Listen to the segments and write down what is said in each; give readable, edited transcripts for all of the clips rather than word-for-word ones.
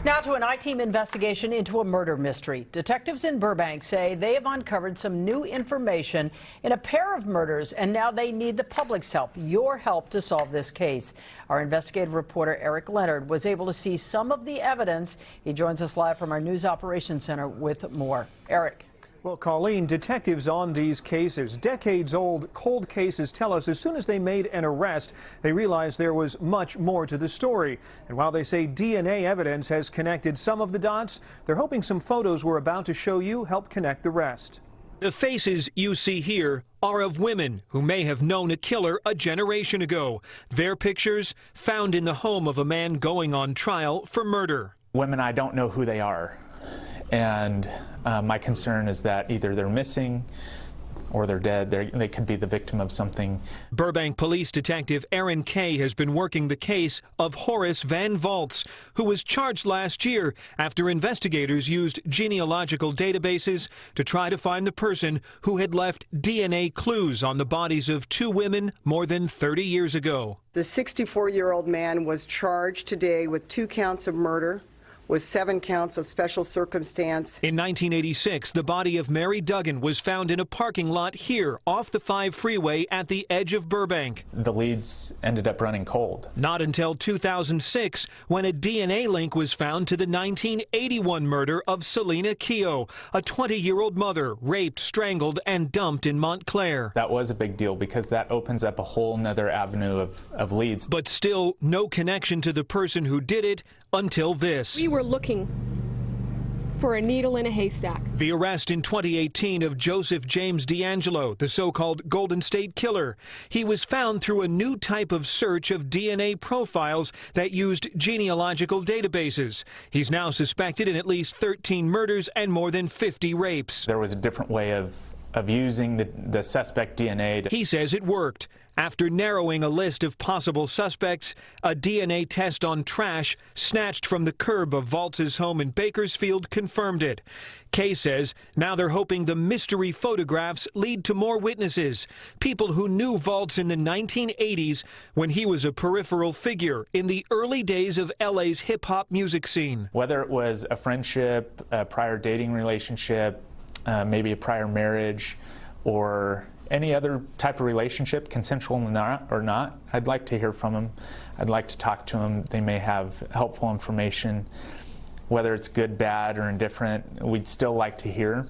Now to an I-team investigation into a murder mystery. Detectives in Burbank say they have uncovered some new information in a pair of murders, and now they need the public's help, your help, to solve this case. Our investigative reporter Eric Leonard was able to see some of the evidence. He joins us live from our News Operations Center with more. Eric. Well, Colleen, detectives on these cases, decades-old cold cases, tell us as soon as they made an arrest, they realized there was much more to the story. And while they say DNA evidence has connected some of the dots, they're hoping some photos we're about to show you help connect the rest. The faces you see here are of women who may have known a killer a generation ago. Their pictures found in the home of a man going on trial for murder. Women, I don't know who they are. And my concern is that either they're missing or they're dead. They could be the victim of something. Burbank Police Detective Aaron Kay has been working the case of Horace Van Valtz, who was charged last year after investigators used genealogical databases to try to find the person who had left DNA clues on the bodies of two women more than 30 years ago. The 64-year-old man was charged today with 2 counts of murder, with 7 counts of special circumstance. In 1986, the body of Mary Duggan was found in a parking lot here off the 5 freeway at the edge of Burbank. The leads ended up running cold. Not until 2006, when a DNA link was found to the 1981 murder of Selena Keogh, a 20-year-old mother raped, strangled, and dumped in Montclair. That was a big deal because that opens up a whole nother avenue of leads. But still, no connection to the person who did it until this. We were looking for a needle in a haystack. The arrest in 2018 of Joseph James D'Angelo, the so-called Golden State Killer. He was found through a new type of search of DNA profiles that used genealogical databases. He's now suspected in at least 13 murders and more than 50 rapes. There was a different way of using the suspect DNA. He says it worked. After narrowing a list of possible suspects, a DNA test on trash snatched from the curb of Valtz's home in Bakersfield confirmed it. Kay says now they're hoping the mystery photographs lead to more witnesses, people who knew Valtz in the 1980s when he was a peripheral figure in the early days of LA's hip-hop music scene. Whether it was a friendship, a prior dating relationship, maybe a prior marriage, or any other type of relationship, consensual or not, I'd like to hear from them. I'd like to talk to them. They may have helpful information. Whether it's good, bad, or indifferent, we'd still like to hear.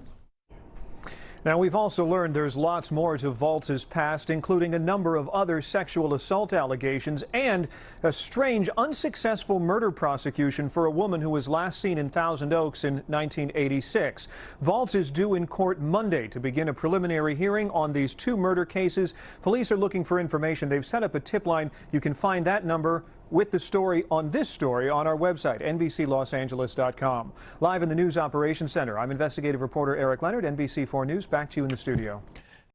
Now, we've also learned there's lots more to Valtz's past, including a number of other sexual assault allegations and a strange, unsuccessful murder prosecution for a woman who was last seen in Thousand Oaks in 1986. Valtz is due in court Monday to begin a preliminary hearing on these 2 murder cases. Police are looking for information. They've set up a tip line. You can find that number with the story on this story on our website, NBCLosAngeles.com. Live in the News Operations Center, I'm investigative reporter Eric Leonard, NBC4 News. Back to you in the studio.